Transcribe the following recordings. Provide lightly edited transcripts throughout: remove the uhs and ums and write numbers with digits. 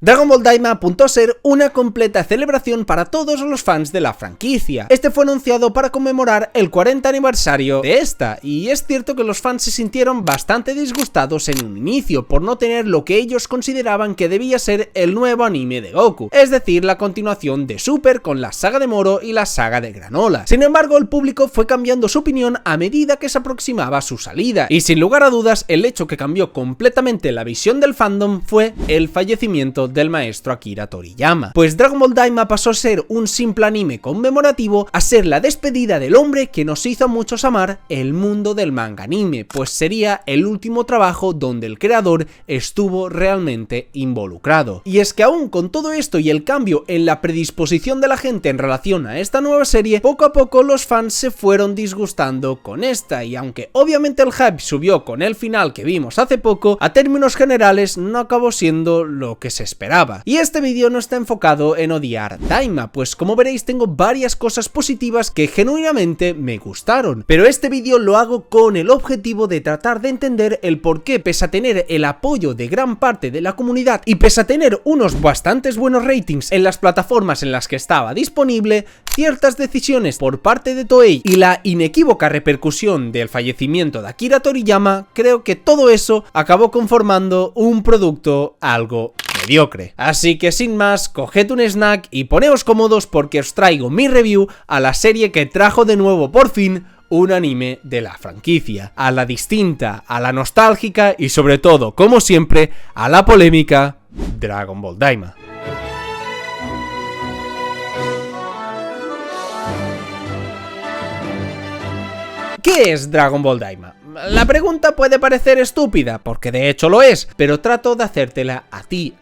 Dragon Ball Daima apuntó a ser una completa celebración para todos los fans de la franquicia. Este fue anunciado para conmemorar el 40 aniversario de esta, y es cierto que los fans se sintieron bastante disgustados en un inicio por no tener lo que ellos consideraban que debía ser el nuevo anime de Goku, es decir, la continuación de Super con la saga de Moro y la saga de Granola. Sin embargo, el público fue cambiando su opinión a medida que se aproximaba su salida, y sin lugar a dudas, el hecho que cambió completamente la visión del fandom fue el fallecimiento del maestro Akira Toriyama. Pues Dragon Ball Daima pasó a ser un simple anime conmemorativo a ser la despedida del hombre que nos hizo a muchos amar el mundo del manga anime, pues sería el último trabajo donde el creador estuvo realmente involucrado. Y es que aún con todo esto y el cambio en la predisposición de la gente en relación a esta nueva serie, poco a poco los fans se fueron disgustando con esta, y aunque obviamente el hype subió con el final que vimos hace poco, a términos generales no acabó siendo lo que se esperaba. Y este vídeo no está enfocado en odiar Daima, pues como veréis tengo varias cosas positivas que genuinamente me gustaron, pero este vídeo lo hago con el objetivo de tratar de entender el por qué, pese a tener el apoyo de gran parte de la comunidad y pese a tener unos bastantes buenos ratings en las plataformas en las que estaba disponible, ciertas decisiones por parte de Toei y la inequívoca repercusión del fallecimiento de Akira Toriyama, creo que todo eso acabó conformando un producto algo mediocre. Así que sin más, coged un snack y poneos cómodos porque os traigo mi review a la serie que trajo de nuevo por fin un anime de la franquicia, a la distinta, a la nostálgica y sobre todo, como siempre, a la polémica Dragon Ball Daima. ¿Qué es Dragon Ball Daima? La pregunta puede parecer estúpida, porque de hecho lo es, pero trato de hacértela a ti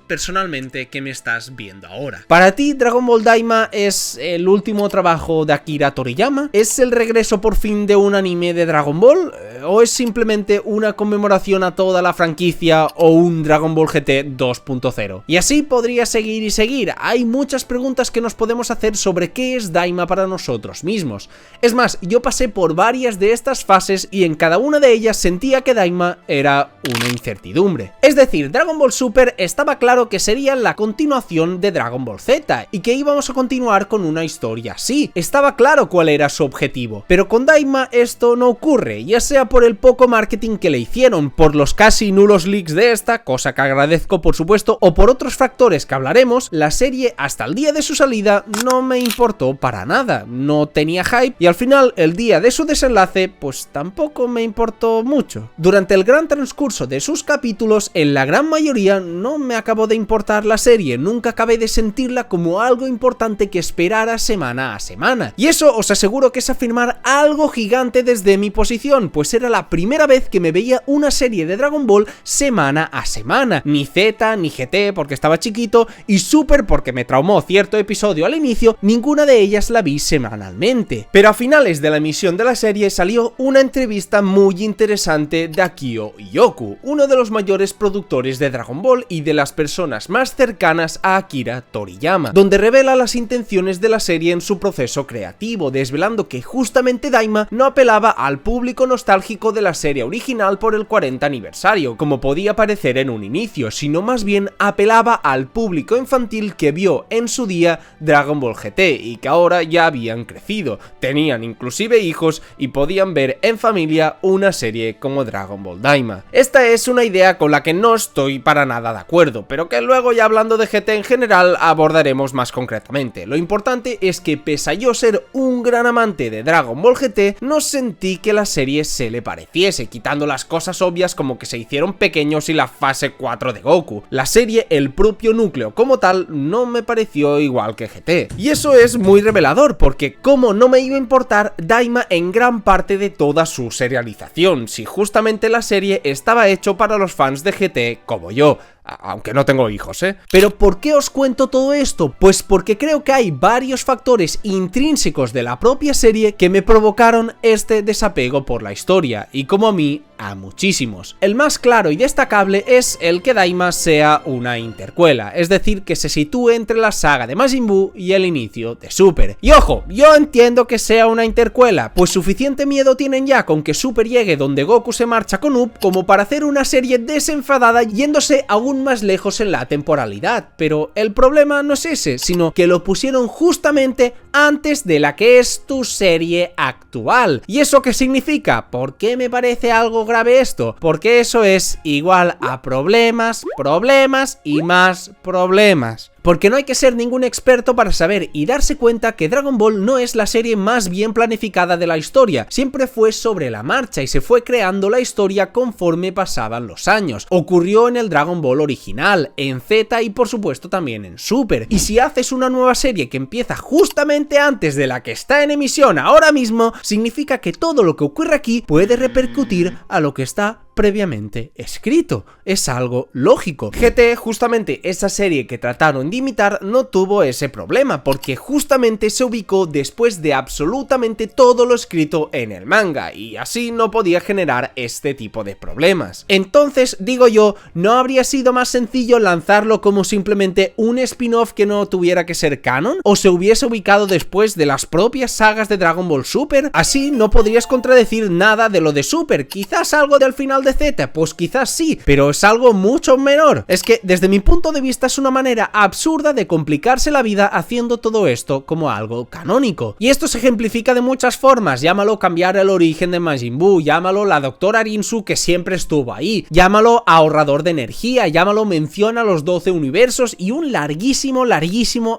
personalmente que me estás viendo ahora. Para ti, Dragon Ball Daima es el último trabajo de Akira Toriyama, ¿es el regreso por fin de un anime de Dragon Ball? ¿O es simplemente una conmemoración a toda la franquicia o un Dragon Ball GT 2.0? Y así podría seguir y seguir. Hay muchas preguntas que nos podemos hacer sobre qué es Daima para nosotros mismos. Es más, yo pasé por varias de estas fases y en cada una de ellas sentía que Daima era una incertidumbre. Es decir, Dragon Ball Super estaba claro que sería la continuación de Dragon Ball Z y que íbamos a continuar con una historia así. Estaba claro cuál era su objetivo, pero con Daima esto no ocurre, ya sea por el poco marketing que le hicieron, por los casi nulos leaks de esta, cosa que agradezco por supuesto, o por otros factores que hablaremos. La serie hasta el día de su salida no me importó para nada, no tenía hype y al final el día de su desenlace pues tampoco me importó mucho. Durante el gran transcurso de sus capítulos, en la gran mayoría no me acabó de importar la serie, nunca acabé de sentirla como algo importante que esperara semana a semana. Y eso os aseguro que es afirmar algo gigante desde mi posición, pues era la primera vez que me veía una serie de Dragon Ball semana a semana. Ni Z, ni GT porque estaba chiquito, y Super porque me traumó cierto episodio al inicio, ninguna de ellas la vi semanalmente. Pero a finales de la emisión de la serie salió una entrevista muy interesante de Akio Yoku, uno de los mayores productores de Dragon Ball y de las personas más cercanas a Akira Toriyama, donde revela las intenciones de la serie en su proceso creativo, desvelando que justamente Daima no apelaba al público nostálgico de la serie original por el 40 aniversario, como podía parecer en un inicio, sino más bien apelaba al público infantil que vio en su día Dragon Ball GT y que ahora ya habían crecido, tenían inclusive hijos y podían ver en familia una serie como Dragon Ball Daima. Esta es una idea con la que no estoy para nada de acuerdo, pero que luego ya hablando de GT en general abordaremos más concretamente. Lo importante es que pese a yo ser un gran amante de Dragon Ball GT, no sentí que la serie se le pareciese, quitando las cosas obvias como que se hicieron pequeños y la fase 4 de Goku. La serie, el propio núcleo como tal, no me pareció igual que GT. Y eso es muy revelador, porque cómo no me iba a importar Daima en gran parte de toda su serialización, si justamente la serie estaba hecho para los fans de GT como yo. Aunque no tengo hijos, ¿eh? Pero ¿por qué os cuento todo esto? Pues porque creo que hay varios factores intrínsecos de la propia serie que me provocaron este desapego por la historia, y como a mí, a muchísimos. El más claro y destacable es el que Daima sea una intercuela, es decir, que se sitúe entre la saga de Majin Buu y el inicio de Super. Y ojo, yo entiendo que sea una intercuela, pues suficiente miedo tienen ya con que Super llegue donde Goku se marcha con Up como para hacer una serie desenfadada yéndose aún aún más lejos en la temporalidad, pero el problema no es ese, sino que lo pusieron justamente antes de la que es tu serie actual. ¿Y eso qué significa? ¿Por qué me parece algo grave esto? Porque eso es igual a problemas, problemas y más problemas. Porque no hay que ser ningún experto para saber y darse cuenta que Dragon Ball no es la serie más bien planificada de la historia, siempre fue sobre la marcha y se fue creando la historia conforme pasaban los años. Ocurrió en el Dragon Ball original, en Z y por supuesto también en Super. Y si haces una nueva serie que empieza justamente antes de la que está en emisión ahora mismo, significa que todo lo que ocurre aquí puede repercutir a lo que está previamente escrito. Es algo lógico. GT, justamente esa serie que trataron de imitar, no tuvo ese problema, porque justamente se ubicó después de absolutamente todo lo escrito en el manga, y así no podía generar este tipo de problemas. Entonces, digo yo, ¿no habría sido más sencillo lanzarlo como simplemente un spin-off que no tuviera que ser canon? ¿O se hubiese ubicado después de las propias sagas de Dragon Ball Super? Así no podrías contradecir nada de lo de Super, quizás algo del final de Z, pues quizás sí, pero es algo mucho menor. Es que desde mi punto de vista es una manera absurda de complicarse la vida haciendo todo esto como algo canónico. Y esto se ejemplifica de muchas formas, llámalo cambiar el origen de Majin Buu, llámalo la doctora Rinsu que siempre estuvo ahí, llámalo ahorrador de energía, llámalo mención a los 12 universos y un larguísimo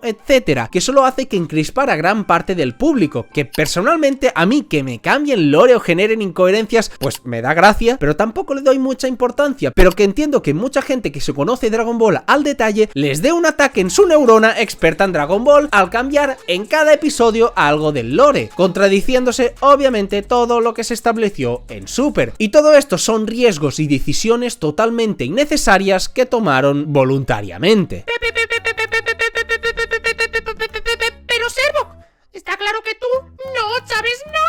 etcétera, que solo hace que encrispara a gran parte del público, que personalmente a mí que me cambien lore o generen incoherencias, pues me da gracia, pero tampoco le doy mucha importancia, pero que entiendo que mucha gente que se conoce Dragon Ball al detalle les dé un ataque en su neurona experta en Dragon Ball al cambiar en cada episodio algo del lore, contradiciéndose obviamente todo lo que se estableció en Super. Y todo esto son riesgos y decisiones totalmente innecesarias que tomaron voluntariamente. Pero Servo, está claro que tú no sabes nada.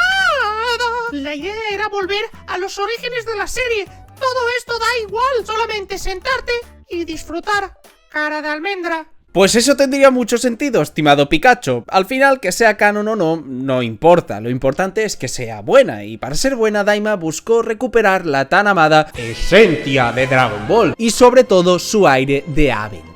La idea era volver a los orígenes de la serie. Todo esto da igual, solamente sentarte y disfrutar. Cara de almendra. Pues eso tendría mucho sentido, estimado Pikachu. Al final, que sea canon o no, no importa. Lo importante es que sea buena, y para ser buena, Daima buscó recuperar la tan amada esencia de Dragon Ball, y sobre todo su aire de aventura.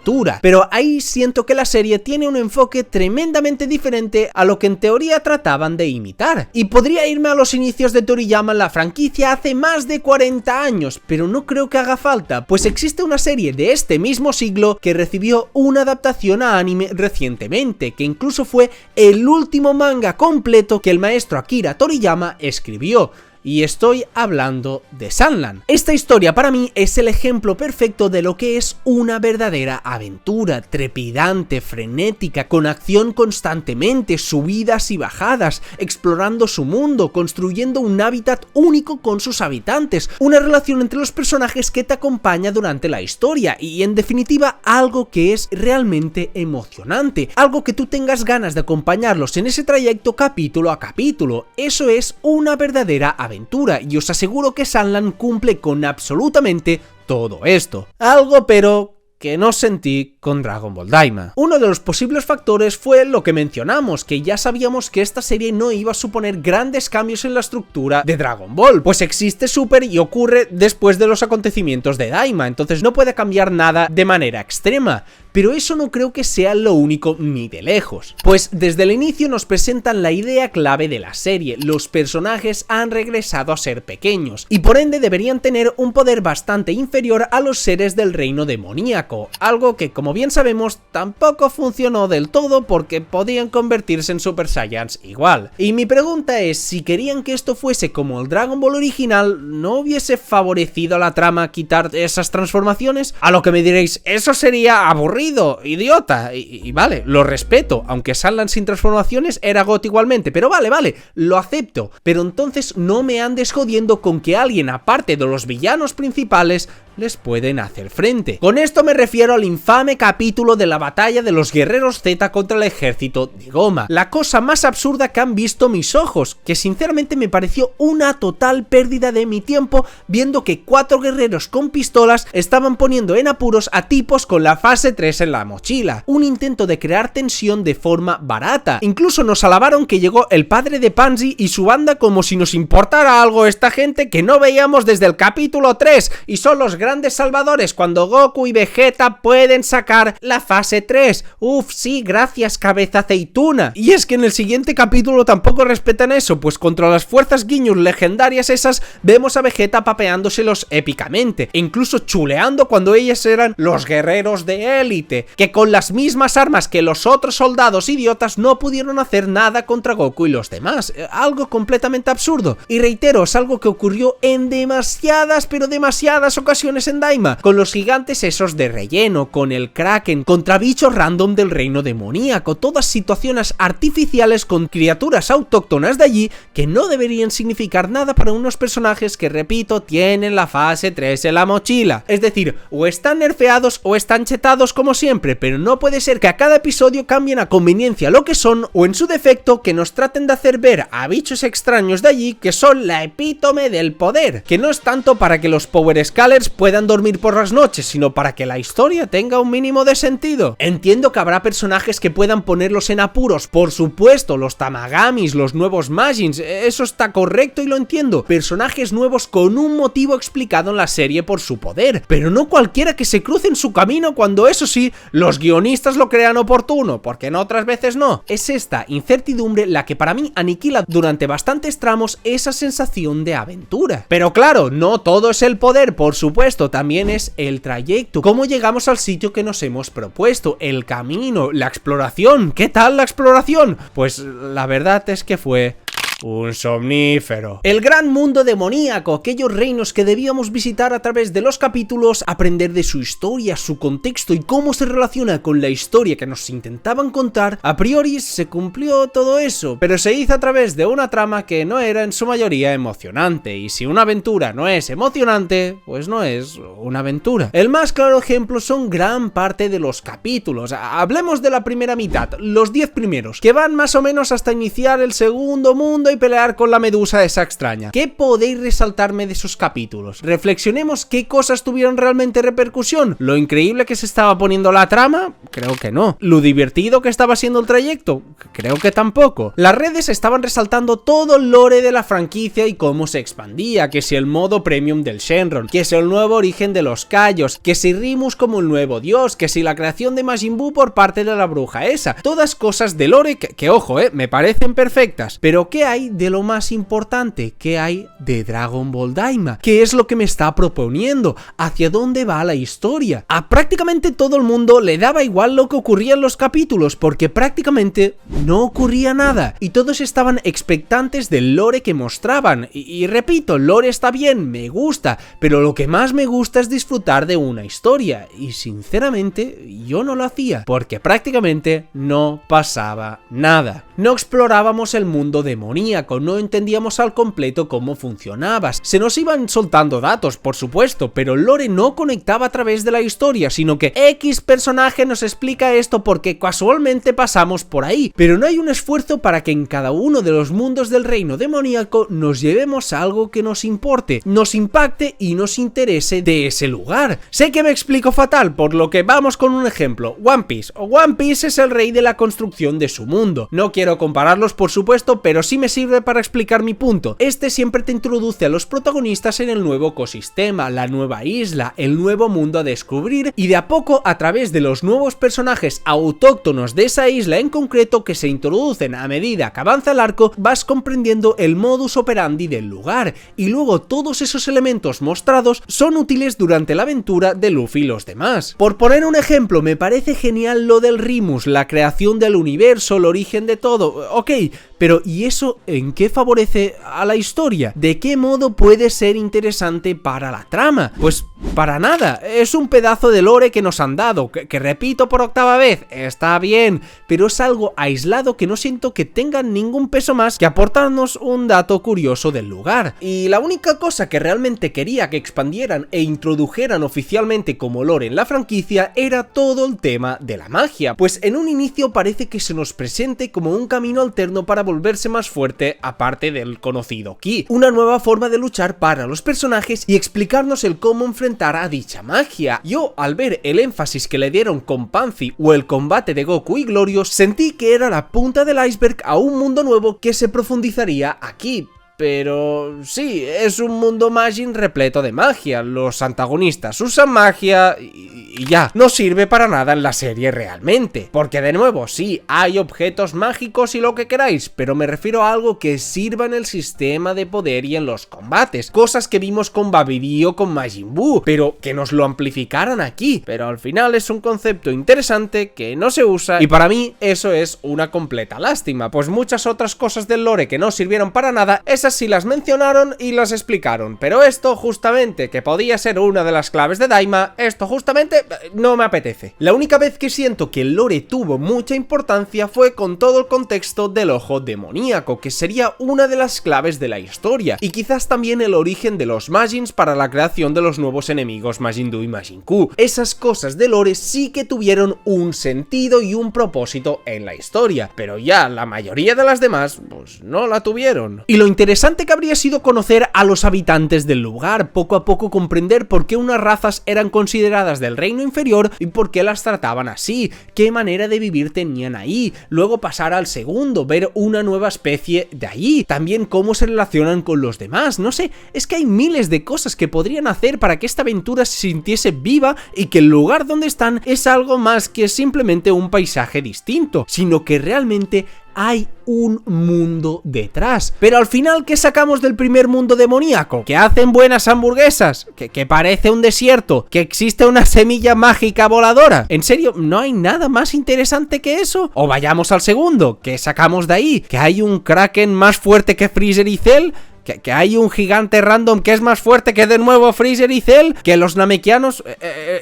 Pero ahí siento que la serie tiene un enfoque tremendamente diferente a lo que en teoría trataban de imitar. Y podría irme a los inicios de Toriyama en la franquicia hace más de 40 años, pero no creo que haga falta, pues existe una serie de este mismo siglo que recibió una adaptación a anime recientemente, que incluso fue el último manga completo que el maestro Akira Toriyama escribió. Y estoy hablando de Sunland. Esta historia para mí es el ejemplo perfecto de lo que es una verdadera aventura, trepidante, frenética, con acción constantemente, subidas y bajadas, explorando su mundo, construyendo un hábitat único con sus habitantes, una relación entre los personajes que te acompaña durante la historia y en definitiva algo que es realmente emocionante, algo que tú tengas ganas de acompañarlos en ese trayecto capítulo a capítulo. Eso es una verdadera aventura. Y os aseguro que Sunland cumple con absolutamente todo esto. Algo pero que no sentí con Dragon Ball Daima. Uno de los posibles factores fue lo que mencionamos, que ya sabíamos que esta serie no iba a suponer grandes cambios en la estructura de Dragon Ball, pues existe Super y ocurre después de los acontecimientos de Daima, entonces no puede cambiar nada de manera extrema. Pero eso no creo que sea lo único ni de lejos, pues desde el inicio nos presentan la idea clave de la serie: los personajes han regresado a ser pequeños, y por ende deberían tener un poder bastante inferior a los seres del reino demoníaco, algo que como bien sabemos tampoco funcionó del todo porque podían convertirse en Super Saiyans igual. Y mi pregunta es, si querían que esto fuese como el Dragon Ball original, ¿no hubiese favorecido a la trama quitar esas transformaciones? A lo que me diréis, eso sería aburrido, idiota, y vale, lo respeto, aunque Sunland sin transformaciones era GOT igualmente, pero vale, lo acepto, pero entonces no me andes jodiendo con que alguien aparte de los villanos principales les pueden hacer frente. Con esto me refiero al infame capítulo de la batalla de los guerreros Z contra el ejército de Goma, la cosa más absurda que han visto mis ojos, que sinceramente me pareció una total pérdida de mi tiempo viendo que 4 guerreros con pistolas estaban poniendo en apuros a tipos con la fase 3 en la mochila, un intento de crear tensión de forma barata. Incluso nos alabaron que llegó el padre de Pansy y su banda como si nos importara algo esta gente que no veíamos desde el capítulo 3, y son los grandes salvadores cuando Goku y Vegeta pueden sacar la fase 3. Uf, sí, gracias, cabeza aceituna. Y es que en el siguiente capítulo tampoco respetan eso, pues contra las fuerzas Ginyu legendarias esas vemos a Vegeta papeándoselos épicamente, e incluso chuleando cuando ellas eran los guerreros de élite, que con las mismas armas que los otros soldados idiotas no pudieron hacer nada contra Goku y los demás. Algo completamente absurdo. Y reitero, es algo que ocurrió en demasiadas, pero demasiadas ocasiones en Daima, con los gigantes esos de relleno, con el Kraken, contra bichos random del reino demoníaco, todas situaciones artificiales con criaturas autóctonas de allí que no deberían significar nada para unos personajes que, repito, tienen la fase 3 en la mochila. Es decir, o están nerfeados o están chetados como siempre, pero no puede ser que a cada episodio cambien a conveniencia lo que son, o en su defecto que nos traten de hacer ver a bichos extraños de allí que son la epítome del poder, que no es tanto para que los Power Scalers puedan dormir por las noches, sino para que la historia tenga un mínimo de sentido. Entiendo que habrá personajes que puedan ponerlos en apuros, por supuesto, los Tamagamis, los nuevos Majins, eso está correcto y lo entiendo, personajes nuevos con un motivo explicado en la serie por su poder, pero no cualquiera que se cruce en su camino cuando, eso sí, los guionistas lo crean oportuno, porque en otras veces no. Es esta incertidumbre la que para mí aniquila durante bastantes tramos esa sensación de aventura. Pero claro, no todo es el poder, por supuesto, también es el trayecto, cómo llegamos al sitio que nos hemos propuesto, el camino, la exploración. ¿Qué tal la exploración? Pues la verdad es que fue un somnífero. El gran mundo demoníaco, aquellos reinos que debíamos visitar a través de los capítulos, aprender de su historia, su contexto y cómo se relaciona con la historia que nos intentaban contar. A priori se cumplió todo eso, pero se hizo a través de una trama que no era en su mayoría emocionante, y si una aventura no es emocionante, pues no es una aventura. El más claro ejemplo son gran parte de los capítulos. Hablemos de la primera mitad, los 10 primeros, que van más o menos hasta iniciar el segundo mundo y pelear con la medusa esa extraña. ¿Qué podéis resaltarme de esos capítulos? Reflexionemos qué cosas tuvieron realmente repercusión. ¿Lo increíble que se estaba poniendo la trama? Creo que no. ¿Lo divertido que estaba siendo el trayecto? Creo que tampoco. Las redes estaban resaltando todo el lore de la franquicia y cómo se expandía, que si el modo premium del Shenron, que si el nuevo origen de los Kaijus, que si Rimus como el nuevo dios, que si la creación de Majin Buu por parte de la bruja esa. Todas cosas de lore que ojo, me parecen perfectas. Pero ¿qué hay de lo más importante? ¿Qué hay de Dragon Ball Daima? ¿Qué es lo que me está proponiendo? ¿Hacia dónde va la historia? A prácticamente todo el mundo le daba igual lo que ocurría en los capítulos, porque prácticamente no ocurría nada y todos estaban expectantes del lore que mostraban. Y repito, el lore está bien, me gusta, pero lo que más me gusta es disfrutar de una historia, y sinceramente yo no lo hacía, porque prácticamente no pasaba nada. No explorábamos el mundo demoníaco, no entendíamos al completo cómo funcionaba. Se nos iban soltando datos, por supuesto, pero el lore no conectaba a través de la historia, sino que X personaje nos explica esto porque casualmente pasamos por ahí, pero no hay un esfuerzo para que en cada uno de los mundos del reino demoníaco nos llevemos a algo que nos importe, nos impacte y nos interese de ese lugar. Sé que me explico fatal, por lo que vamos con un ejemplo. One Piece. One Piece es el rey de la construcción de su mundo. No quiero compararlos, por supuesto, pero sí me sirve para explicar mi punto. Este siempre te introduce a los protagonistas en el nuevo ecosistema, la nueva isla, el nuevo mundo a descubrir, y de a poco, a través de los nuevos personajes autóctonos de esa isla en concreto que se introducen a medida que avanza el arco, vas comprendiendo el modus operandi del lugar, y luego todos esos elementos mostrados son útiles durante la aventura de Luffy y los demás. Por poner un ejemplo, me parece genial lo del Rimus, la creación del universo, el origen de todo, ok, pero ¿y eso en qué favorece a la historia? ¿De qué modo puede ser interesante para la trama? Pues para nada, es un pedazo de lore que nos han dado, que repito por octava vez, está bien, pero es algo aislado que no siento que tenga ningún peso más que aportarnos un dato curioso del lugar. Y la única cosa que realmente quería que expandieran e introdujeran oficialmente como lore en la franquicia era todo el tema de la magia, pues en un inicio parece que se nos presente como un camino alterno para volverse más fuerte aparte del conocido Ki, una nueva forma de luchar para los personajes y explicarnos el cómo enfrentar a dicha magia. Yo, al ver el énfasis que le dieron con Panzi o el combate de Goku y Glorious, sentí que era la punta del iceberg a un mundo nuevo que se profundizaría aquí. pero sí, es un mundo Majin repleto de magia. Los antagonistas usan magia y ya, no sirve para nada en la serie realmente. Porque de nuevo, sí, hay objetos mágicos y lo que queráis, pero me refiero a algo que sirva en el sistema de poder y en los combates. Cosas que vimos con Babidi o con Majin Buu, pero que nos lo amplificaran aquí. Pero al final es un concepto interesante que no se usa y para mí eso es una completa lástima, pues muchas otras cosas del lore que no sirvieron para nada, esas sí las mencionaron y las explicaron, pero esto justamente, que podía ser una de las claves de Daima, esto justamente no me apetece. La única vez que siento que el lore tuvo mucha importancia fue con todo el contexto del ojo demoníaco, que sería una de las claves de la historia, y quizás también el origen de los Majins para la creación de los nuevos enemigos Majin Buu y Majin Q. Esas cosas de lore sí que tuvieron un sentido y un propósito en la historia, pero ya la mayoría de las demás pues no la tuvieron. Y lo interesante que habría sido conocer a los habitantes del lugar, poco a poco comprender por qué unas razas eran consideradas del reino inferior y por qué las trataban así, qué manera de vivir tenían ahí, luego pasar al segundo, ver una nueva especie de ahí, también cómo se relacionan con los demás, no sé, es que hay miles de cosas que podrían hacer para que esta aventura se sintiese viva y que el lugar donde están es algo más que simplemente un paisaje distinto, sino que realmente hay un mundo detrás. Pero al final, ¿qué sacamos del primer mundo demoníaco? ¿Que hacen buenas hamburguesas? ¿Que parece un desierto? ¿Que existe una semilla mágica voladora? ¿En serio? ¿No hay nada más interesante que eso? O vayamos al segundo, ¿qué sacamos de ahí? ¿Que hay un Kraken más fuerte que Freezer y Cell? ¿Que hay un gigante random que es más fuerte que de nuevo Freezer y Cell? ¿Que los namekianos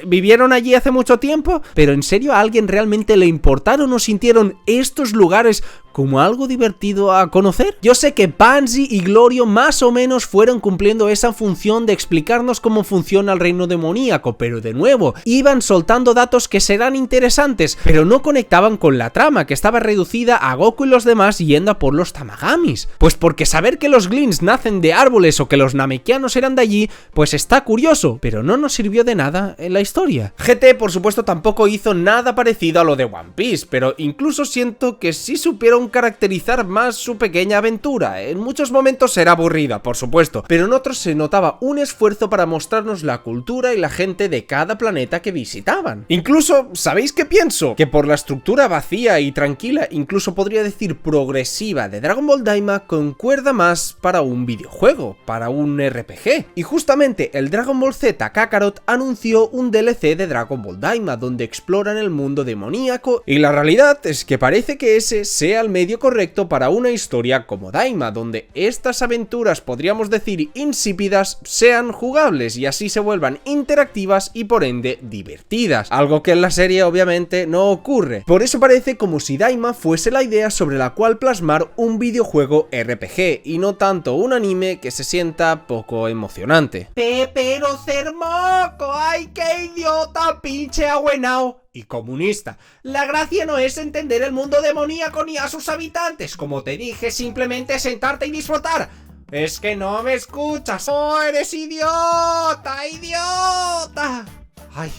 vivieron allí hace mucho tiempo? ¿Pero en serio a alguien realmente le importaron o sintieron estos lugares como algo divertido a conocer? Yo sé que Pansy y Glorio más o menos fueron cumpliendo esa función de explicarnos cómo funciona el reino demoníaco, pero de nuevo, iban soltando datos que serán interesantes, pero no conectaban con la trama, que estaba reducida a Goku y los demás yendo a por los Tamagamis. Pues porque saber que los Glints nacen de árboles o que los namekianos eran de allí, pues está curioso, pero no nos sirvió de nada en la historia. GT, por supuesto, tampoco hizo nada parecido a lo de One Piece, pero incluso siento que sí supieron caracterizar más su pequeña aventura. En muchos momentos era aburrida, por supuesto, pero en otros se notaba un esfuerzo para mostrarnos la cultura y la gente de cada planeta que visitaban. Incluso, ¿sabéis qué pienso? Que por la estructura vacía y tranquila, incluso podría decir progresiva de Dragon Ball Daima, concuerda más para un videojuego, para un RPG. Y justamente el Dragon Ball Z Kakarot anunció un DLC de Dragon Ball Daima, donde exploran el mundo demoníaco, y la realidad es que parece que ese sea el medio correcto para una historia como Daima, donde estas aventuras, podríamos decir insípidas, sean jugables y así se vuelvan interactivas y por ende divertidas, algo que en la serie obviamente no ocurre. Por eso parece como si Daima fuese la idea sobre la cual plasmar un videojuego RPG y no tanto un anime que se sienta poco emocionante. Pero Cermoco, ¡ay qué idiota, pinche abuenao! Y comunista. La gracia no es entender el mundo demoníaco ni a sus habitantes. Como te dije, simplemente sentarte y disfrutar. Es que no me escuchas. ¡Oh, eres idiota, idiota! Ay,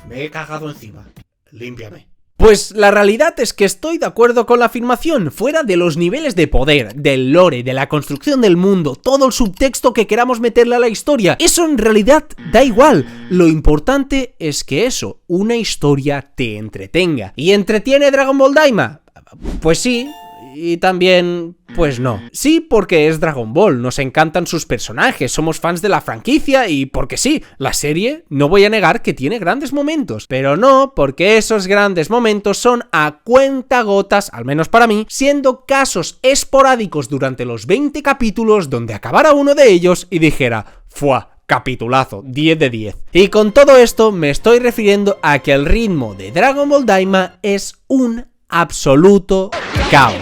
me he cagado encima. Límpiame. Pues la realidad es que estoy de acuerdo con la afirmación. Fuera de los niveles de poder, del lore, de la construcción del mundo, todo el subtexto que queramos meterle a la historia, eso en realidad da igual. Lo importante es que eso, una historia, te entretenga. ¿Y entretiene Dragon Ball Daima? Pues sí. Y también, pues no. Sí, porque es Dragon Ball, nos encantan sus personajes, somos fans de la franquicia y porque sí, la serie, no voy a negar que tiene grandes momentos, pero no porque esos grandes momentos son a cuentagotas, al menos para mí, siendo casos esporádicos durante los 20 capítulos donde acabara uno de ellos y dijera, ¡fua! Capitulazo, 10 de 10. Y con todo esto me estoy refiriendo a que el ritmo de Dragon Ball Daima es un absoluto caos.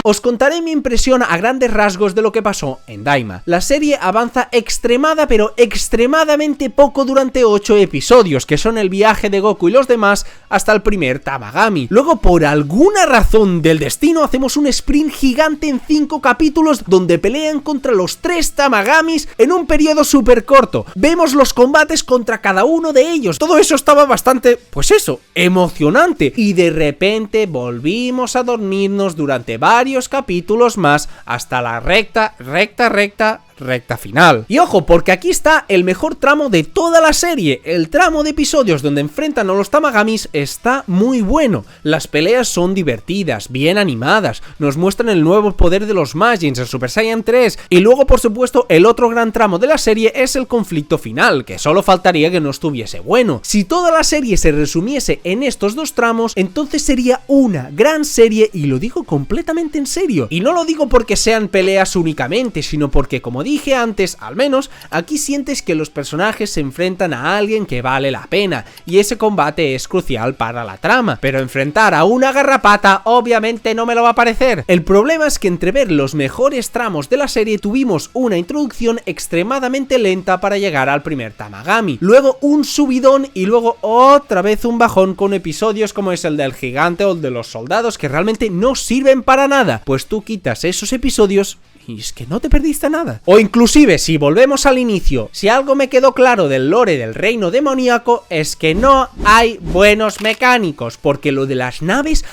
Os contaré mi impresión a grandes rasgos de lo que pasó en Daima. La serie avanza extremadamente poco durante 8 episodios, que son el viaje de Goku y los demás hasta el primer Tamagami. Luego, por alguna razón del destino, hacemos un sprint gigante en 5 capítulos donde pelean contra los 3 Tamagamis en un periodo súper corto. Vemos los combates contra cada uno de ellos. Todo eso estaba bastante, pues eso, emocionante. Y de repente volvimos a dormirnos acompañarnos durante varios capítulos más hasta la recta final. Y ojo, porque aquí está el mejor tramo de toda la serie. El tramo de episodios donde enfrentan a los Tamagamis está muy bueno. Las peleas son divertidas, bien animadas, nos muestran el nuevo poder de los Majins, el Super Saiyan 3, y luego por supuesto el otro gran tramo de la serie es el conflicto final, que solo faltaría que no estuviese bueno. Si toda la serie se resumiese en estos dos tramos, entonces sería una gran serie, y lo digo completamente en serio. Y no lo digo porque sean peleas únicamente, sino porque, como dije antes, al menos aquí sientes que los personajes se enfrentan a alguien que vale la pena, y ese combate es crucial para la trama, pero enfrentar a una garrapata obviamente no me lo va a parecer. El problema es que entre ver los mejores tramos de la serie tuvimos una introducción extremadamente lenta para llegar al primer Tamagami, luego un subidón y luego otra vez un bajón con episodios como es el del gigante o el de los soldados que realmente no sirven para nada, pues tú quitas esos episodios y es que no te perdiste nada. O inclusive, si volvemos al inicio, si algo me quedó claro del lore del reino demoníaco es que no hay buenos mecánicos, porque lo de las naves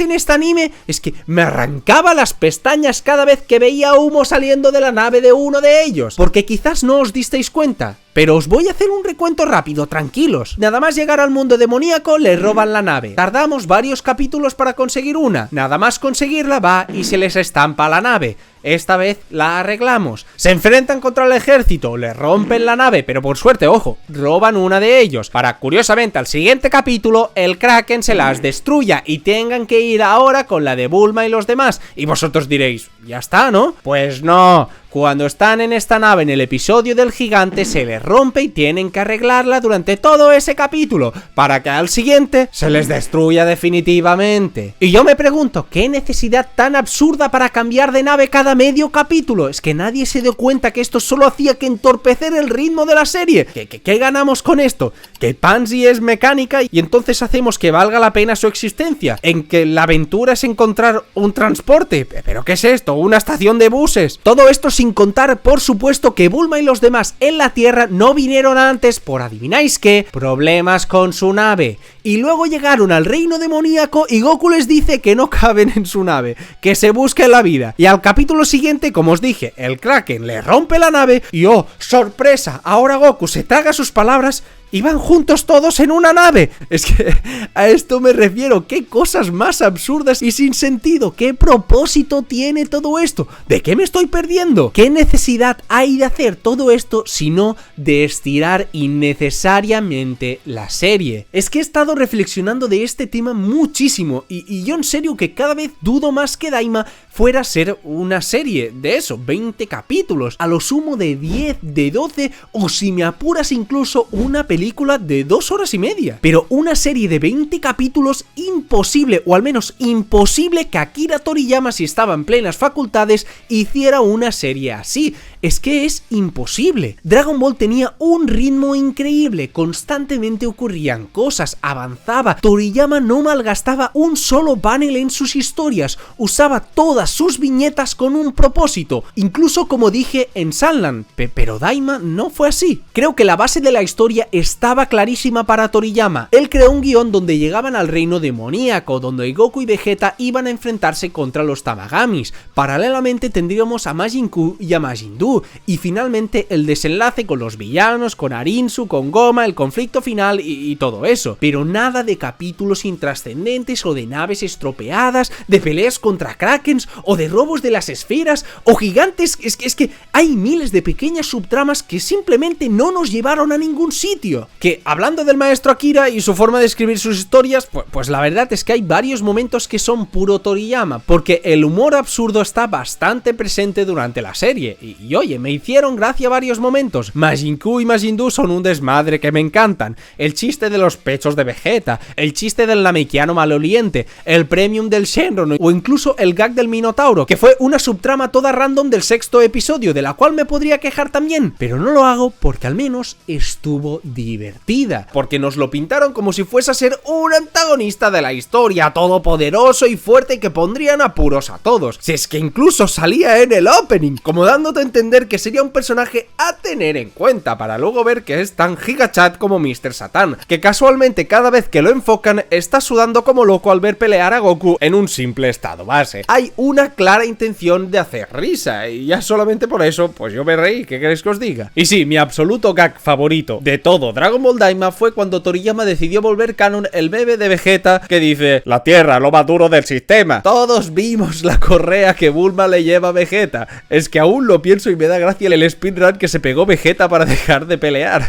en este anime es que me arrancaba las pestañas cada vez que veía humo saliendo de la nave de uno de ellos, porque quizás no os disteis cuenta, pero os voy a hacer un recuento rápido, tranquilos. Nada más llegar al mundo demoníaco, le roban la nave. Tardamos varios capítulos para conseguir una. Nada más conseguirla va y se les estampa la nave. Esta vez la arreglamos. Se enfrentan contra el ejército, le rompen la nave, pero por suerte, ojo, roban una de ellos, para curiosamente al siguiente capítulo el Kraken se las destruya y tengan que ir ahora con la de Bulma y los demás. Y vosotros diréis, ya está, ¿no? Pues no. Cuando están en esta nave en el episodio del gigante se les rompe y tienen que arreglarla durante todo ese capítulo para que al siguiente se les destruya definitivamente. Y yo me pregunto, ¿qué necesidad tan absurda para cambiar de nave cada medio capítulo? Es que nadie se dio cuenta que esto solo hacía que entorpecer el ritmo de la serie. ¿Qué ganamos con esto? Que Pansy es mecánica y entonces hacemos que valga la pena su existencia, en que la aventura es encontrar un transporte. ¿Pero qué es esto? ¿Una estación de buses? Todo esto sin contar, por supuesto, que Bulma y los demás en la Tierra no vinieron antes por, ¿adivináis qué? Problemas con su nave. Y luego llegaron al reino demoníaco y Goku les dice que no caben en su nave, que se busquen la vida. Y al capítulo siguiente, como os dije, el Kraken le rompe la nave y ¡oh, sorpresa! Ahora Goku se traga sus palabras y van juntos todos en una nave. Es que a esto me refiero. ¿Qué cosas más absurdas y sin sentido? ¿Qué propósito tiene todo esto? ¿De qué me estoy perdiendo? ¿Qué necesidad hay de hacer todo esto sino de estirar innecesariamente la serie? Es que he estado reflexionando de este tema muchísimo y yo en serio que cada vez dudo más que Daima fuera a ser una serie de eso, 20 capítulos, a lo sumo de 10, de 12 o si me apuras incluso una película de 2 horas y media. Pero una serie de 20 capítulos, imposible, o al menos imposible que Akira Toriyama, si estaba en plenas facultades, hiciera una serie así. Es que es imposible. Dragon Ball tenía un ritmo increíble, constantemente ocurrían cosas, avanzaba. Toriyama no malgastaba un solo panel en sus historias, usaba todas sus viñetas con un propósito, incluso como dije en Sunland, pero Daima no fue así. Creo que la base de la historia estaba clarísima para Toriyama. Él creó un guión donde llegaban al reino demoníaco, donde Goku y Vegeta iban a enfrentarse contra los Tamagamis. Paralelamente tendríamos a Majin Buu y a Majin Duu, y finalmente el desenlace con los villanos, con Arinsu, con Goma, el conflicto final y todo eso. Pero nada de capítulos intrascendentes o de naves estropeadas, de peleas contra Krakens o de robos de las esferas o gigantes. Es que hay miles de pequeñas subtramas que simplemente no nos llevaron a ningún sitio. Que hablando del maestro Akira y su forma de escribir sus historias, pues la verdad es que hay varios momentos que son puro Toriyama, porque el humor absurdo está bastante presente durante la serie y oye, me hicieron gracia varios momentos. Majin Buu y Majin Duu son un desmadre que me encantan. El chiste de los pechos de Vegeta, el chiste del Namekiano maloliente, el premium del Shenron o incluso el gag del Minotauro, que fue una subtrama toda random del 6º episodio, de la cual me podría quejar también, pero no lo hago porque al menos estuvo divertida, porque nos lo pintaron como si fuese a ser un antagonista de la historia, todopoderoso y fuerte y que pondrían apuros a todos. Si es que incluso salía en el opening, como dándote a entender entender que sería un personaje a tener en cuenta, para luego ver que es tan gigachat como Mr. Satan, que casualmente cada vez que lo enfocan está sudando como loco al ver pelear a Goku en un simple estado base. Hay una clara intención de hacer risa, y ya solamente por eso, pues yo me reí, ¿qué queréis que os diga? Y sí, mi absoluto gag favorito de todo Dragon Ball Daima fue cuando Toriyama decidió volver canon el meme de Vegeta que dice: la Tierra, lo más duro del sistema. Todos vimos la correa que Bulma le lleva a Vegeta. Es que aún lo pienso y me da gracia el speedrun que se pegó Vegeta para dejar de pelear.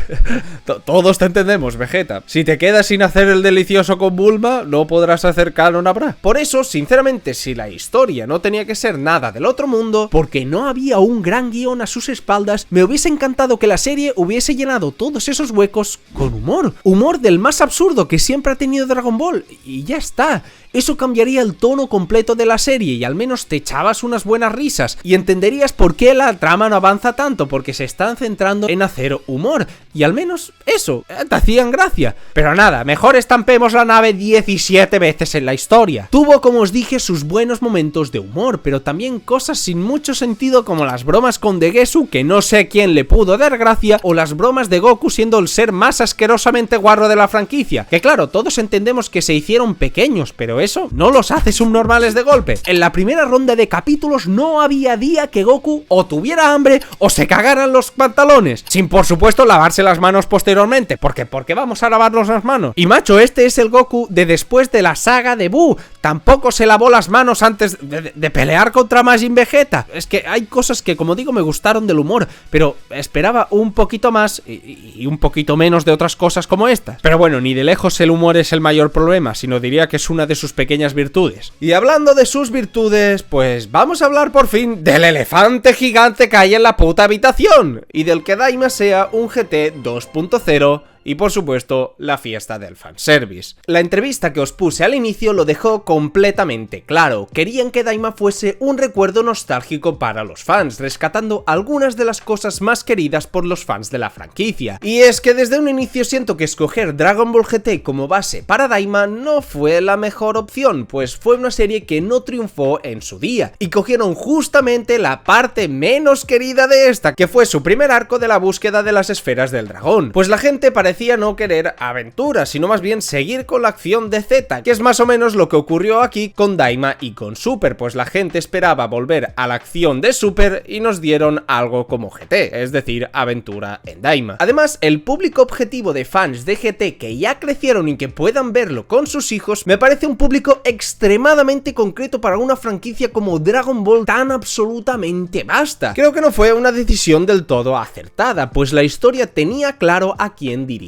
Todos te entendemos, Vegeta. Si te quedas sin hacer el delicioso con Bulma, no podrás hacer canon a Bra. Por eso, sinceramente, si la historia no tenía que ser nada del otro mundo, porque no había un gran guión a sus espaldas, me hubiese encantado que la serie hubiese llenado todos esos huecos con humor. Humor del más absurdo que siempre ha tenido Dragon Ball. Y ya está. Eso cambiaría el tono completo de la serie y al menos te echabas unas buenas risas y entenderías por qué la trama no avanza tanto, porque se están centrando en hacer humor y al menos eso, te hacían gracia. Pero nada, mejor estampemos la nave 17 veces en la historia. Tuvo, como os dije, sus buenos momentos de humor, pero también cosas sin mucho sentido como las bromas con Degesu, que no sé quién le pudo dar gracia, o las bromas de Goku siendo el ser más asquerosamente guarro de la franquicia, que claro, todos entendemos que se hicieron pequeños, pero eso no los hace subnormales de golpe. En la primera ronda de capítulos no había día que Goku o tuviera hambre o se cagaran los pantalones, sin por supuesto lavarse las manos posteriormente, porque ¿por qué vamos a lavarnos las manos? Y macho, este es el Goku de después de la saga de Buu, tampoco se lavó las manos antes de pelear contra Majin Vegeta. Es que hay cosas que, como digo, me gustaron del humor, pero esperaba un poquito más y un poquito menos de otras cosas como estas. Pero bueno, ni de lejos el humor es el mayor problema, sino diría que es una de sus pequeñas virtudes. Y hablando de sus virtudes, pues vamos a hablar por fin del elefante gigante que hay en la puta habitación, y del que Daima sea un GT 2.0 y por supuesto la fiesta del fanservice. La entrevista que os puse al inicio lo dejó completamente claro. Querían que Daima fuese un recuerdo nostálgico para los fans, rescatando algunas de las cosas más queridas por los fans de la franquicia. Y es que desde un inicio siento que escoger Dragon Ball GT como base para Daima no fue la mejor opción, pues fue una serie que no triunfó en su día, y cogieron justamente la parte menos querida de esta, que fue su primer arco de la búsqueda de las esferas del dragón. Pues la gente parecía no querer aventuras, sino más bien seguir con la acción de Z, que es más o menos lo que ocurrió aquí con Daima y con Super, pues la gente esperaba volver a la acción de Super y nos dieron algo como GT, es decir, aventura en Daima. Además, el público objetivo de fans de GT que ya crecieron y que puedan verlo con sus hijos, me parece un público extremadamente concreto para una franquicia como Dragon Ball tan absolutamente vasta. Creo que no fue una decisión del todo acertada, pues la historia tenía claro a quién dirigirse,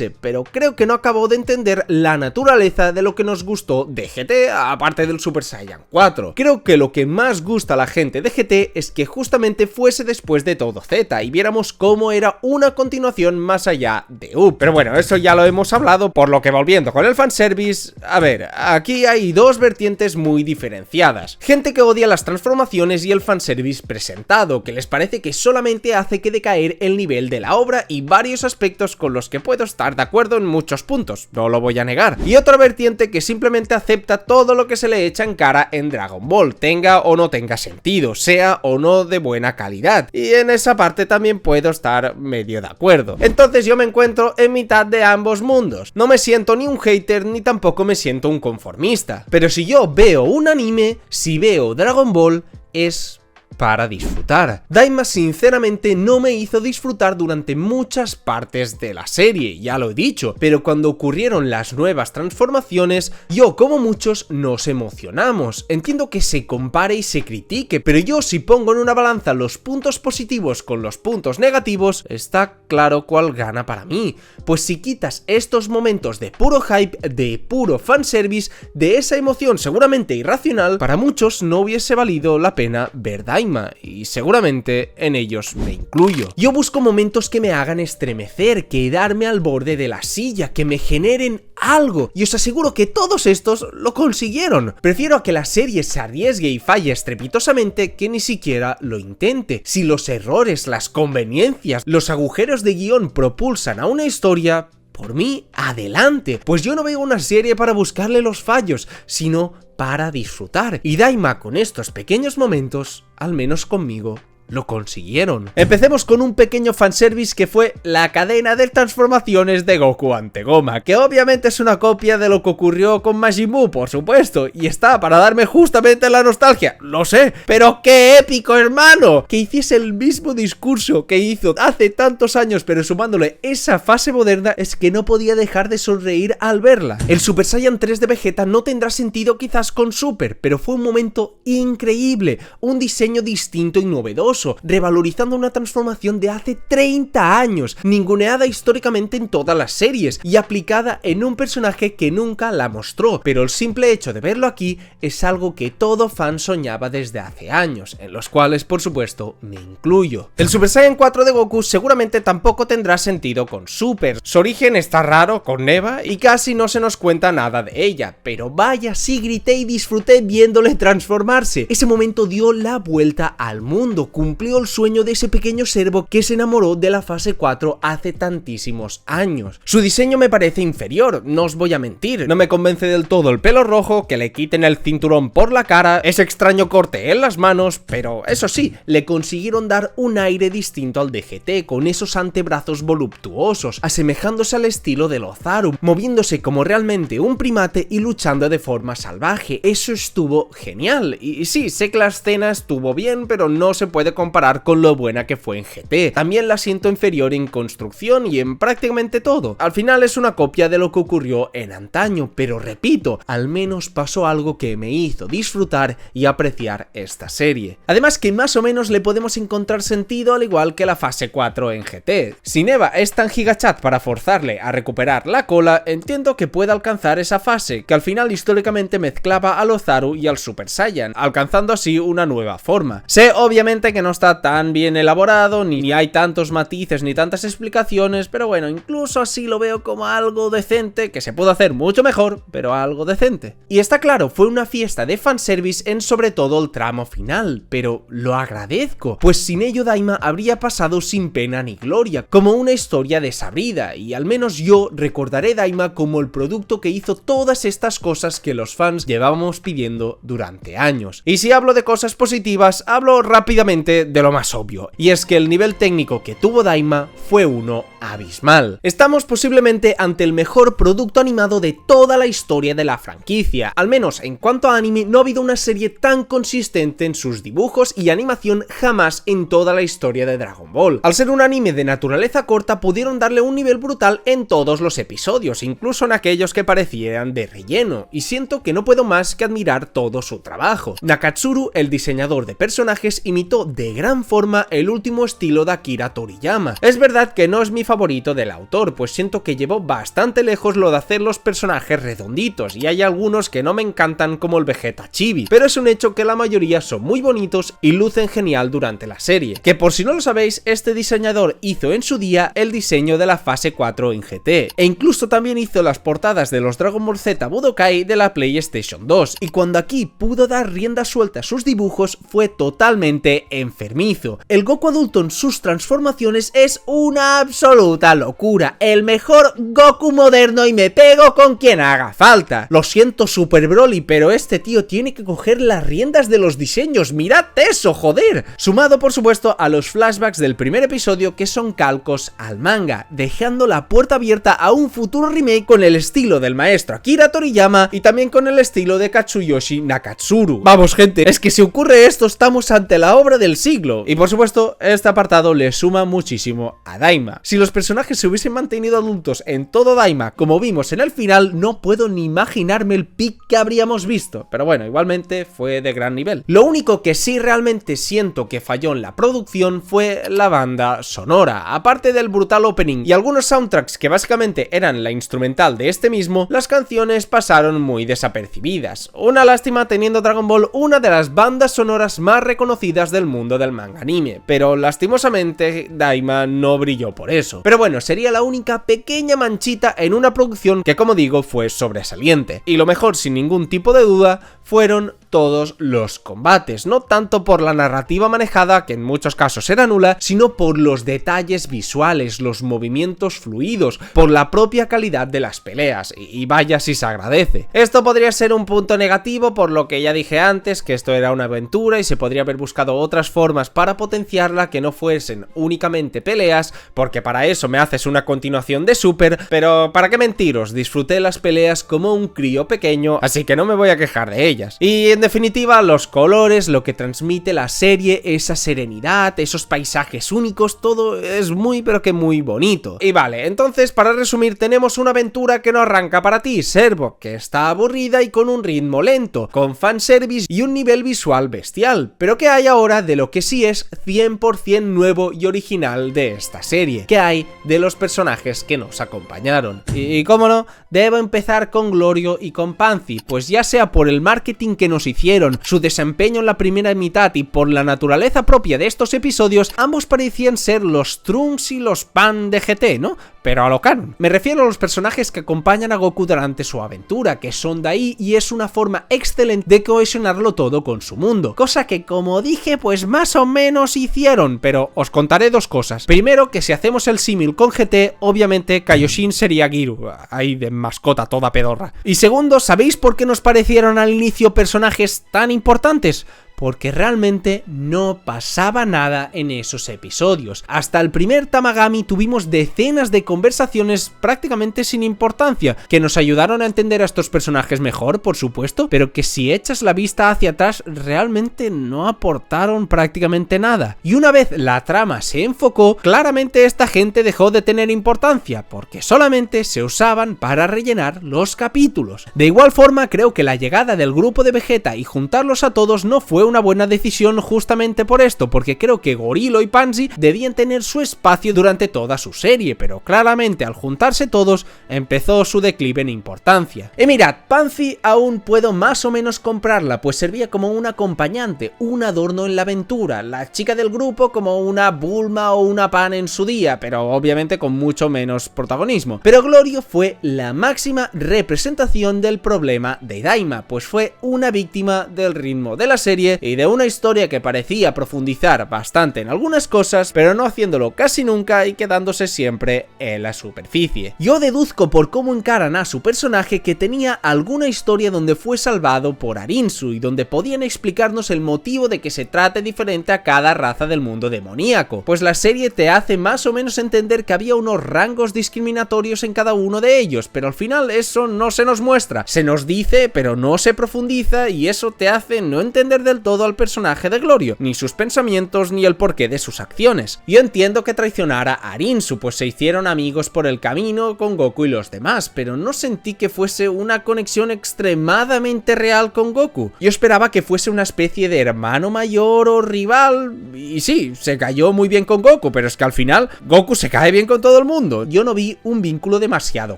pero creo que no acabó de entender la naturaleza de lo que nos gustó de GT, aparte del Super Saiyan 4. Creo que lo que más gusta a la gente de GT es que justamente fuese después de todo Z y viéramos cómo era una continuación más allá de Up. Pero bueno, eso ya lo hemos hablado, por lo que volviendo con el fanservice, a ver, aquí hay dos vertientes muy diferenciadas. Gente que odia las transformaciones y el fanservice presentado, que les parece que solamente hace que decaer el nivel de la obra, y varios aspectos con los que puedo estar de acuerdo en muchos puntos, no lo voy a negar. Y otra vertiente que simplemente acepta todo lo que se le echa en cara en Dragon Ball, tenga o no tenga sentido, sea o no de buena calidad. Y en esa parte también puedo estar medio de acuerdo. Entonces yo me encuentro en mitad de ambos mundos. No me siento ni un hater ni tampoco me siento un conformista. Pero si yo veo un anime, si veo Dragon Ball, es para disfrutar. Daima sinceramente no me hizo disfrutar durante muchas partes de la serie, ya lo he dicho, pero cuando ocurrieron las nuevas transformaciones, yo como muchos nos emocionamos. Entiendo que se compare y se critique, pero yo si pongo en una balanza los puntos positivos con los puntos negativos, está claro cuál gana para mí. Pues si quitas estos momentos de puro hype, de puro fanservice, de esa emoción seguramente irracional, para muchos no hubiese valido la pena ver Daima, y seguramente en ellos me incluyo. Yo busco momentos que me hagan estremecer, quedarme al borde de la silla, que me generen algo, y os aseguro que todos estos lo consiguieron. Prefiero a que la serie se arriesgue y falle estrepitosamente que ni siquiera lo intente. Si los errores, las conveniencias, los agujeros de guión propulsan a una historia, por mí, adelante, pues yo no veo una serie para buscarle los fallos, sino para disfrutar. Y Daima con estos pequeños momentos, al menos conmigo, lo consiguieron. Empecemos con un pequeño fanservice que fue la cadena de transformaciones de Goku ante Goma, que obviamente es una copia de lo que ocurrió con Majin Buu, por supuesto, y está para darme justamente la nostalgia, lo sé, pero qué épico, hermano, que hiciese el mismo discurso que hizo hace tantos años, pero sumándole esa fase moderna, es que no podía dejar de sonreír al verla. El Super Saiyan 3 de Vegeta no tendrá sentido quizás con Super, pero fue un momento increíble, un diseño distinto y novedoso, revalorizando una transformación de hace 30 años, ninguneada históricamente en todas las series y aplicada en un personaje que nunca la mostró, pero el simple hecho de verlo aquí es algo que todo fan soñaba desde hace años, en los cuales por supuesto me incluyo. El Super Saiyan 4 de Goku seguramente tampoco tendrá sentido con Super, su origen está raro con Neva y casi no se nos cuenta nada de ella, pero vaya si grité y disfruté viéndole transformarse. Ese momento dio la vuelta al mundo, cumplió el sueño de ese pequeño servo que se enamoró de la fase 4 hace tantísimos años. Su diseño me parece inferior, no os voy a mentir, no me convence del todo el pelo rojo, que le quiten el cinturón por la cara, ese extraño corte en las manos, pero eso sí, le consiguieron dar un aire distinto al de GT, con esos antebrazos voluptuosos, asemejándose al estilo de Ozaru, moviéndose como realmente un primate y luchando de forma salvaje. Eso estuvo genial, y sí, sé que la escena estuvo bien, pero no se puede comparar con lo buena que fue en GT. También la siento inferior en construcción y en prácticamente todo. Al final es una copia de lo que ocurrió en antaño, pero repito, al menos pasó algo que me hizo disfrutar y apreciar esta serie. Además que más o menos le podemos encontrar sentido al igual que la fase 4 en GT. Si Neva es tan gigachat para forzarle a recuperar la cola, entiendo que pueda alcanzar esa fase, que al final históricamente mezclaba al Ozaru y al Super Saiyan, alcanzando así una nueva forma. Sé obviamente que no está tan bien elaborado, ni hay tantos matices ni tantas explicaciones, pero bueno, incluso así lo veo como algo decente, que se puede hacer mucho mejor, pero algo decente. Y está claro, fue una fiesta de fanservice en sobre todo el tramo final, pero lo agradezco, pues sin ello Daima habría pasado sin pena ni gloria, como una historia desabrida, y al menos yo recordaré Daima como el producto que hizo todas estas cosas que los fans llevábamos pidiendo durante años. Y si hablo de cosas positivas, hablo rápidamente de lo más obvio, y es que el nivel técnico que tuvo Daima fue uno abismal. Estamos posiblemente ante el mejor producto animado de toda la historia de la franquicia, al menos en cuanto a anime no ha habido una serie tan consistente en sus dibujos y animación jamás en toda la historia de Dragon Ball. Al ser un anime de naturaleza corta pudieron darle un nivel brutal en todos los episodios, incluso en aquellos que parecían de relleno, y siento que no puedo más que admirar todo su trabajo. Nakatsuru, el diseñador de personajes, imitó de gran forma el último estilo de Akira Toriyama. Es verdad que no es mi favorito del autor, pues siento que llevó bastante lejos lo de hacer los personajes redonditos, y hay algunos que no me encantan como el Vegeta Chibi, pero es un hecho que la mayoría son muy bonitos y lucen genial durante la serie. Que por si no lo sabéis, este diseñador hizo en su día el diseño de la fase 4 en GT, e incluso también hizo las portadas de los Dragon Ball Z Budokai de la PlayStation 2, y cuando aquí pudo dar rienda suelta a sus dibujos fue totalmente enfermizo. El Goku adulto en sus transformaciones es una absoluta locura, el mejor Goku moderno y me pego con quien haga falta. Lo siento Super Broly, pero este tío tiene que coger las riendas de los diseños, mirad eso, joder. Sumado por supuesto a los flashbacks del primer episodio que son calcos al manga, dejando la puerta abierta a un futuro remake con el estilo del maestro Akira Toriyama y también con el estilo de Katsuyoshi Nakatsuru. Vamos gente, es que si ocurre esto estamos ante la obra del siglo. Y por supuesto este apartado le suma muchísimo a Daima. Si los personajes se hubiesen mantenido adultos en todo Daima como vimos en el final, no puedo ni imaginarme el pic que habríamos visto, pero bueno, igualmente fue de gran nivel. Lo único que sí realmente siento que falló en la producción fue la banda sonora. Aparte del brutal opening y algunos soundtracks que básicamente eran la instrumental de este mismo, las canciones pasaron muy desapercibidas. Una lástima teniendo Dragon Ball una de las bandas sonoras más reconocidas del mundo del manga anime, pero lastimosamente Daima no brilló por eso. Pero bueno, sería la única pequeña manchita en una producción que como digo fue sobresaliente. Y lo mejor sin ningún tipo de duda fueron todos los combates, no tanto por la narrativa manejada, que en muchos casos era nula, sino por los detalles visuales, los movimientos fluidos, por la propia calidad de las peleas, y vaya si se agradece. Esto podría ser un punto negativo, por lo que ya dije antes que esto era una aventura y se podría haber buscado otras formas para potenciarla que no fuesen únicamente peleas, porque para eso me haces una continuación de Super, pero para qué mentiros, disfruté las peleas como un crío pequeño, así que no me voy a quejar de ellas. Y en definitiva, los colores, lo que transmite la serie, esa serenidad, esos paisajes únicos, todo es muy pero que muy bonito. Y vale, entonces para resumir, tenemos una aventura que no arranca para ti, Servo, que está aburrida y con un ritmo lento, con fanservice y un nivel visual bestial. Pero ¿qué hay ahora de lo que sí es 100% nuevo y original de esta serie? ¿Qué hay de los personajes que nos acompañaron? Y cómo no, debo empezar con Glorio y con Panzi, pues ya sea por el marketing que nos hicieron, su desempeño en la primera mitad y por la naturaleza propia de estos episodios, ambos parecían ser los Trunks y los Pan de GT, ¿no? Pero a lo canon. Me refiero a los personajes que acompañan a Goku durante su aventura, que son de ahí, y es una forma excelente de cohesionarlo todo con su mundo. Cosa que, como dije, pues más o menos hicieron, pero os contaré dos cosas. Primero, que si hacemos el símil con GT, obviamente Kaioshin sería Giru, ahí de mascota toda pedorra. Y segundo, ¿sabéis por qué nos parecieron al inicio personajes tan importantes? Porque realmente no pasaba nada en esos episodios. Hasta el primer Tamagami tuvimos decenas de conversaciones prácticamente sin importancia, que nos ayudaron a entender a estos personajes mejor, por supuesto, pero que si echas la vista hacia atrás realmente no aportaron prácticamente nada. Y una vez la trama se enfocó, claramente esta gente dejó de tener importancia, porque solamente se usaban para rellenar los capítulos. De igual forma, creo que la llegada del grupo de Vegeta y juntarlos a todos no fue una buena decisión justamente por esto, porque creo que Gorilo y Pansy debían tener su espacio durante toda su serie, pero claramente al juntarse todos empezó su declive en importancia. Y mirad, Pansy aún puedo más o menos comprarla, pues servía como un acompañante, un adorno en la aventura, la chica del grupo como una Bulma o una Pan en su día, pero obviamente con mucho menos protagonismo. Pero Glorio fue la máxima representación del problema de Daima, pues fue una víctima del ritmo de la serie y de una historia que parecía profundizar bastante en algunas cosas, pero no haciéndolo casi nunca y quedándose siempre en la superficie. Yo deduzco por cómo encaran a su personaje que tenía alguna historia donde fue salvado por Arinsu y donde podían explicarnos el motivo de que se trate diferente a cada raza del mundo demoníaco, pues la serie te hace más o menos entender que había unos rangos discriminatorios en cada uno de ellos, pero al final eso no se nos muestra, se nos dice pero no se profundiza, y eso te hace no entender del todo al personaje de Glorio, ni sus pensamientos ni el porqué de sus acciones. Yo entiendo que traicionara a Arinsu, pues se hicieron amigos por el camino con Goku y los demás, pero no sentí que fuese una conexión extremadamente real con Goku. Yo esperaba que fuese una especie de hermano mayor o rival, y sí, se cayó muy bien con Goku, pero es que al final Goku se cae bien con todo el mundo. Yo no vi un vínculo demasiado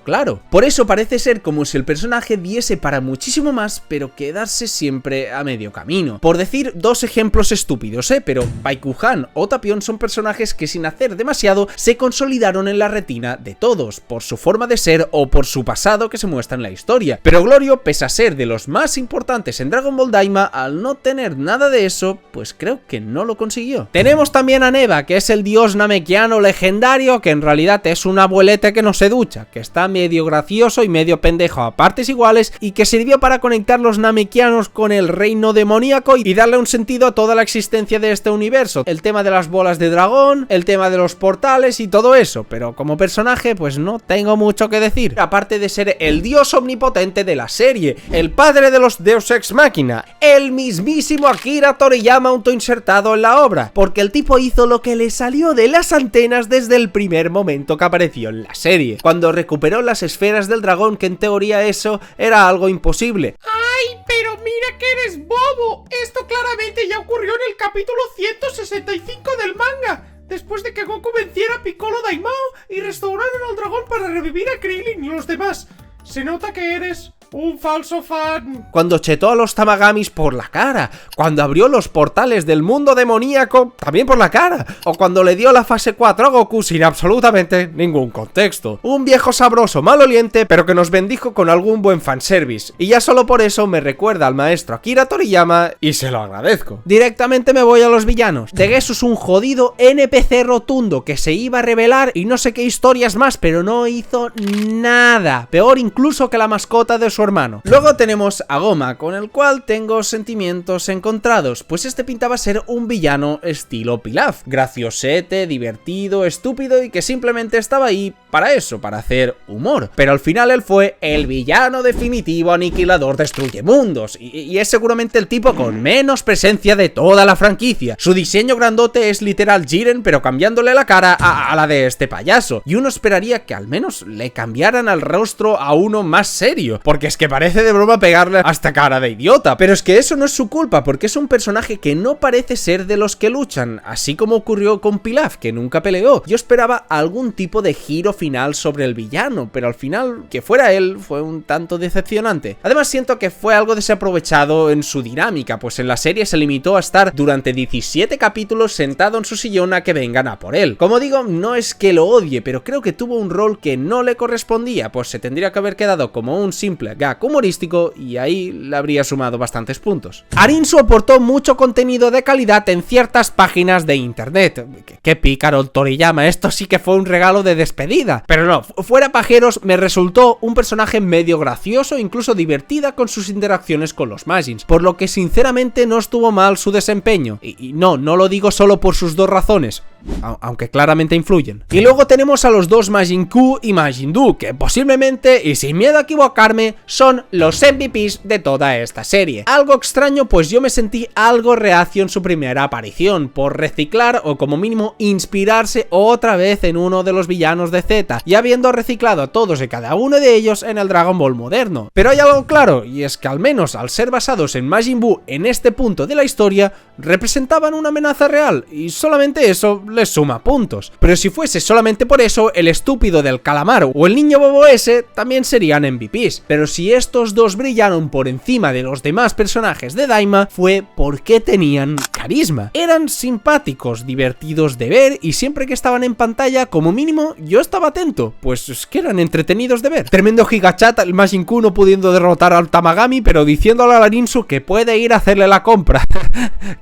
claro. Por eso parece ser como si el personaje diese para muchísimo más, pero quedarse siempre a medio camino. Por decir dos ejemplos estúpidos, pero Baikuhan o Tapion son personajes que sin hacer demasiado se consolidaron en la retina de todos, por su forma de ser o por su pasado que se muestra en la historia. Pero Glorio, pese a ser de los más importantes en Dragon Ball Daima, al no tener nada de eso, pues creo que no lo consiguió. Tenemos también a Neva, que es el dios namekiano legendario, que en realidad es un abuelete que no se ducha, que está medio gracioso y medio pendejo a partes iguales, y que sirvió para conectar los namekianos con el reino demoníaco y darle un sentido a toda la existencia de este universo. El tema de las bolas de dragón, el tema de los portales y todo eso, pero como personaje pues no tengo mucho que decir, aparte de ser el dios omnipotente de la serie, el padre de los Deus Ex Machina, el mismísimo Akira Toriyama autoinsertado en la obra, porque el tipo hizo lo que le salió de las antenas desde el primer momento que apareció en la serie, cuando recuperó las esferas del dragón, que en teoría eso era algo imposible. ¡Ay, pero mira que eres bobo! Esto claramente ya ocurrió en el capítulo 165 del manga, después de que Goku venciera a Piccolo Daimao y restauraron al dragón para revivir a Krillin y los demás. Se nota que eres Un falso fan. Cuando chetó a los Tamagamis por la cara, cuando abrió los portales del mundo demoníaco también por la cara, o cuando le dio la fase 4 a Goku sin absolutamente ningún contexto. Un viejo sabroso maloliente, pero que nos bendijo con algún buen fanservice, y ya solo por eso me recuerda al maestro Akira Toriyama y se lo agradezco. Directamente me voy a los villanos. Degesu es un jodido NPC rotundo que se iba a revelar y no sé qué historias más, pero no hizo nada. Peor incluso que la mascota de su hermano. Luego tenemos a Goma, con el cual tengo sentimientos encontrados, pues este pintaba ser un villano estilo Pilaf, graciosete, divertido, estúpido y que simplemente estaba ahí para eso, para hacer humor. Pero al final él fue el villano definitivo, aniquilador, destruye mundos, y es seguramente el tipo con menos presencia de toda la franquicia. Su diseño grandote es literal Jiren, pero cambiándole la cara a la de este payaso, y uno esperaría que al menos le cambiaran al rostro a uno más serio, porque es que parece de broma pegarle hasta cara de idiota. Pero es que eso no es su culpa, porque es un personaje que no parece ser de los que luchan, así como ocurrió con Pilaf, que nunca peleó. Yo esperaba algún tipo de giro final sobre el villano, pero al final que fuera él fue un tanto decepcionante. Además siento que fue algo desaprovechado en su dinámica, pues en la serie se limitó a estar durante 17 capítulos sentado en su sillón a que vengan a por él. Como digo, no es que lo odie, pero creo que tuvo un rol que no le correspondía, pues se tendría que haber quedado como un simple gag humorístico y ahí le habría sumado bastantes puntos. Arinsu aportó mucho contenido de calidad en ciertas páginas de internet. Qué pícaro el Toriyama, esto sí que fue un regalo de despedida. Pero no, fuera pajeros, me resultó un personaje medio gracioso, incluso divertida con sus interacciones con los Majins, por lo que sinceramente no estuvo mal su desempeño. Y no lo digo solo por sus dos razones, aunque claramente influyen. Y luego tenemos a los dos Majin Q y Majin Buu, que posiblemente, y sin miedo a equivocarme, son los MVPs de toda esta serie. Algo extraño, pues yo me sentí algo reacio en su primera aparición, por reciclar o como mínimo inspirarse otra vez en uno de los villanos de Z, y habiendo reciclado a todos y cada uno de ellos en el Dragon Ball moderno. Pero hay algo claro, y es que al menos al ser basados en Majin Buu en este punto de la historia, representaban una amenaza real, y solamente eso les suma puntos. Pero si fuese solamente por eso, el estúpido del calamar o el niño bobo ese también serían MVPs. Pero si estos dos brillaron por encima de los demás personajes de Daima, fue porque tenían carisma. Eran simpáticos, divertidos de ver, y siempre que estaban en pantalla, como mínimo, yo estaba atento, pues es que eran entretenidos de ver. Tremendo gigachat el Majin Q no pudiendo derrotar al Tamagami, pero diciéndole a Arinsu que puede ir a hacerle la compra.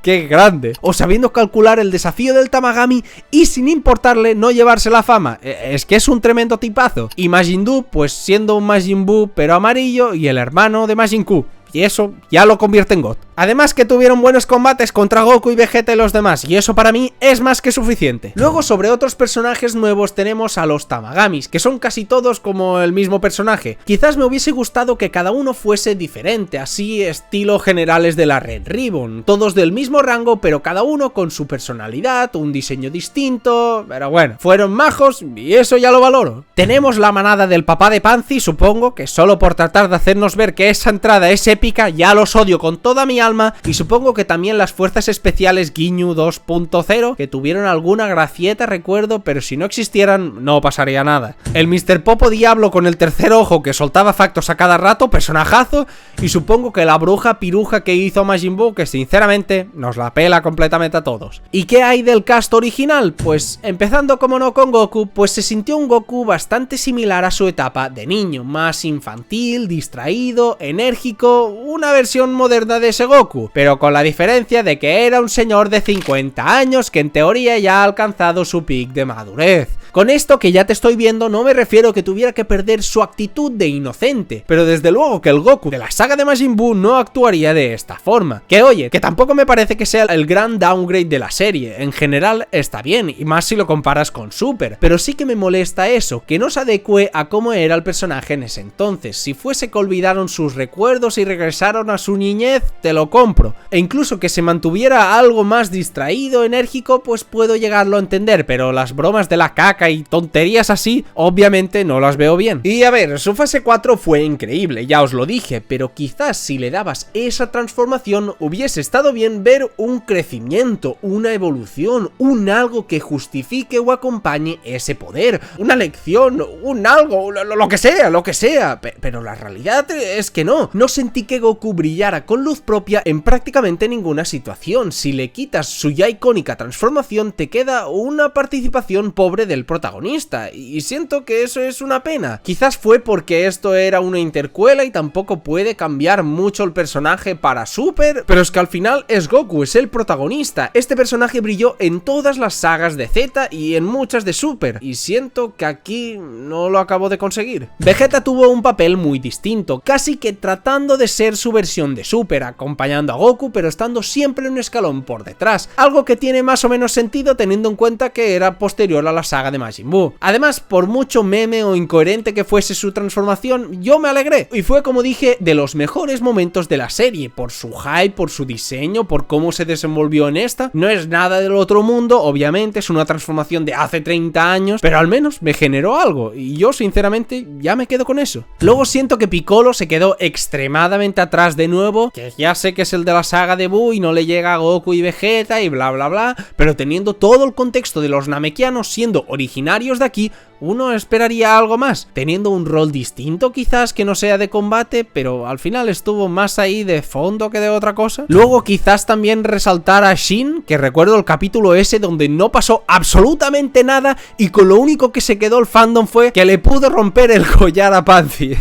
¡Qué grande! O sabiendo calcular el desafío del Tamagami y sin importarle no llevarse la fama. Es que es un tremendo tipazo. Y Majin Buu, pues siendo un Majin Buu pero amarillo y el hermano de Majin Q. Y eso ya lo convierte en God. Además que tuvieron buenos combates contra Goku y Vegeta y los demás, y eso para mí es más que suficiente. Luego sobre otros personajes nuevos tenemos a los Tamagamis, que son casi todos como el mismo personaje. Quizás me hubiese gustado que cada uno fuese diferente, así estilo generales de la Red Ribbon, todos del mismo rango pero cada uno con su personalidad, un diseño distinto, pero bueno, fueron majos y eso ya lo valoro. Tenemos la manada del papá de Panzi, supongo que solo por tratar de hacernos ver que esa entrada es épica ya los odio con toda mi alma, y supongo que también las fuerzas especiales Ginyu 2.0, que tuvieron alguna gracieta recuerdo, pero si no existieran no pasaría nada. El Mr. Popo Diablo con el tercer ojo que soltaba factos a cada rato, personajazo, y supongo que la bruja piruja que hizo Majin Buu, que sinceramente nos la pela completamente a todos. ¿Y qué hay del cast original? Pues empezando como no con Goku, pues se sintió un Goku bastante similar a su etapa de niño, más infantil, distraído, enérgico, una versión moderna de ese Goku, pero con la diferencia de que era un señor de 50 años que en teoría ya ha alcanzado su pic de madurez. Con esto que ya te estoy viendo no me refiero a que tuviera que perder su actitud de inocente, pero desde luego que el Goku de la saga de Majin Buu no actuaría de esta forma. Que oye, que tampoco me parece que sea el gran downgrade de la serie, en general está bien, y más si lo comparas con Super, pero sí que me molesta eso, que no se adecue a cómo era el personaje en ese entonces. Si fuese que olvidaron sus recuerdos y regresaron a su niñez, te lo lo compro. E incluso que se mantuviera algo más distraído, enérgico, pues puedo llegarlo a entender, pero las bromas de la caca y tonterías así, obviamente no las veo bien. Y a ver, su fase 4 fue increíble, ya os lo dije, pero quizás si le dabas esa transformación hubiese estado bien ver un crecimiento, una evolución, un algo que justifique o acompañe ese poder, una lección, un algo, lo que sea, pero la realidad es que no sentí que Goku brillara con luz propia en prácticamente ninguna situación. Si le quitas su ya icónica transformación, te queda una participación pobre del protagonista, y siento que eso es una pena. Quizás fue porque esto era una intercuela y tampoco puede cambiar mucho el personaje para Super, pero es que al final es Goku, es el protagonista. Este personaje brilló en todas las sagas de Z y en muchas de Super, y siento que aquí no lo acabo de conseguir. Vegeta tuvo un papel muy distinto, casi que tratando de ser su versión de Super, acompañando a Goku, pero estando siempre un escalón por detrás, algo que tiene más o menos sentido teniendo en cuenta que era posterior a la saga de Majin Buu. Además, por mucho meme o incoherente que fuese su transformación, yo me alegré, y fue, como dije, de los mejores momentos de la serie, por su hype, por su diseño, por cómo se desenvolvió en esta. No es nada del otro mundo, obviamente, es una transformación de hace 30 años, pero al menos me generó algo, y yo sinceramente ya me quedo con eso. Luego siento que Piccolo se quedó extremadamente atrás de nuevo, que ya sé que es el de la saga de Buu y no le llega a Goku y Vegeta y bla bla bla, pero teniendo todo el contexto de los namekianos siendo originarios de aquí, uno esperaría algo más, teniendo un rol distinto quizás que no sea de combate, pero al final estuvo más ahí de fondo que de otra cosa. Luego quizás también resaltar a Shin, que recuerdo el capítulo ese donde no pasó absolutamente nada y con lo único que se quedó el fandom fue que le pudo romper el collar a Panzi.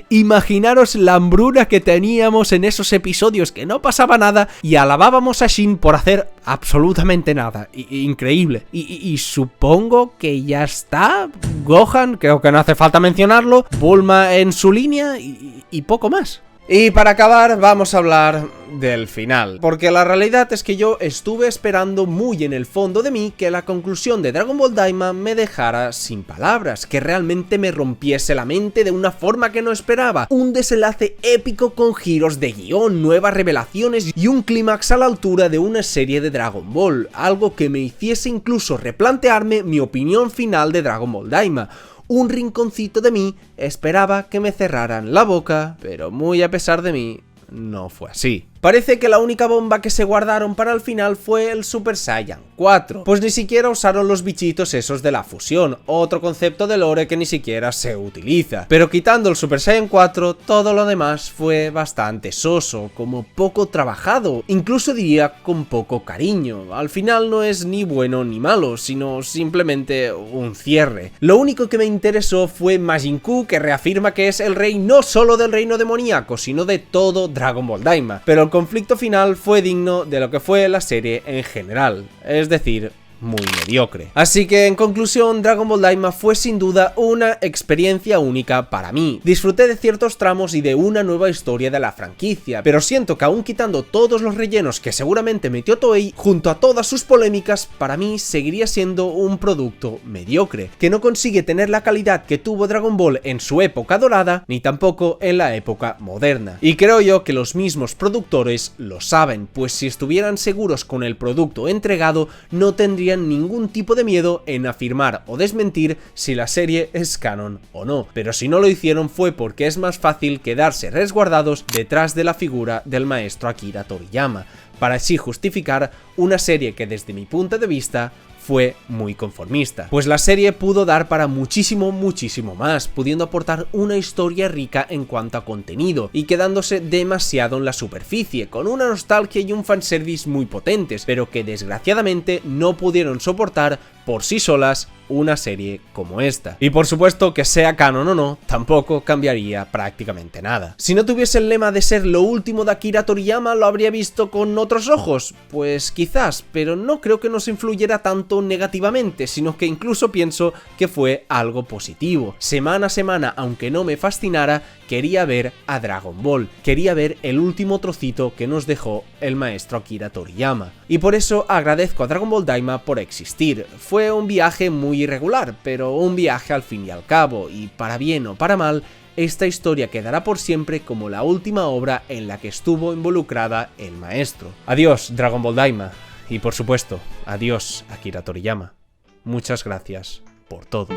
Imaginaros la hambruna que teníamos en esos episodios que no pasaba nada y alabábamos a Shin por hacer absolutamente nada. Increíble. Y supongo que ya está. Gohan, creo que no hace falta mencionarlo, Bulma en su línea y poco más. Y para acabar vamos a hablar del final, porque la realidad es que yo estuve esperando muy en el fondo de mí que la conclusión de Dragon Ball Daima me dejara sin palabras, que realmente me rompiese la mente de una forma que no esperaba, un desenlace épico con giros de guión, nuevas revelaciones y un clímax a la altura de una serie de Dragon Ball, algo que me hiciese incluso replantearme mi opinión final de Dragon Ball Daima. Un rinconcito de mí esperaba que me cerraran la boca, pero muy a pesar de mí, no fue así. Parece que la única bomba que se guardaron para el final fue el Super Saiyan 4, pues ni siquiera usaron los bichitos esos de la fusión, otro concepto de lore que ni siquiera se utiliza. Pero quitando el Super Saiyan 4, todo lo demás fue bastante soso, como poco trabajado, incluso diría con poco cariño. Al final no es ni bueno ni malo, sino simplemente un cierre. Lo único que me interesó fue Majin Buu, que reafirma que es el rey no solo del reino demoníaco, sino de todo Dragon Ball Daima. Pero el conflicto final fue digno de lo que fue la serie en general, es decir, muy mediocre. Así que en conclusión, Dragon Ball Daima fue sin duda una experiencia única para mí. Disfruté de ciertos tramos y de una nueva historia de la franquicia, pero siento que aún quitando todos los rellenos que seguramente metió Toei, junto a todas sus polémicas, para mí seguiría siendo un producto mediocre, que no consigue tener la calidad que tuvo Dragon Ball en su época dorada, ni tampoco en la época moderna. Y creo yo que los mismos productores lo saben, pues si estuvieran seguros con el producto entregado, no tendrían ningún tipo de miedo en afirmar o desmentir si la serie es canon o no, pero si no lo hicieron fue porque es más fácil quedarse resguardados detrás de la figura del maestro Akira Toriyama, para así justificar una serie que desde mi punto de vista fue muy conformista, pues la serie pudo dar para muchísimo más, pudiendo aportar una historia rica en cuanto a contenido y quedándose demasiado en la superficie, con una nostalgia y un fanservice muy potentes, pero que desgraciadamente no pudieron soportar por sí solas una serie como esta. Y por supuesto que sea canon o no, tampoco cambiaría prácticamente nada. Si no tuviese el lema de ser lo último de Akira Toriyama, ¿lo habría visto con otros ojos? Pues quizás, pero no creo que nos influyera tanto negativamente, sino que incluso pienso que fue algo positivo. Semana a semana, aunque no me fascinara, quería ver a Dragon Ball, quería ver el último trocito que nos dejó el maestro Akira Toriyama. Y por eso agradezco a Dragon Ball Daima por existir. Fue un viaje muy irregular, pero un viaje al fin y al cabo, y para bien o para mal, esta historia quedará por siempre como la última obra en la que estuvo involucrada el maestro. Adiós, Dragon Ball Daima. Y por supuesto, adiós, Akira Toriyama. Muchas gracias por todo.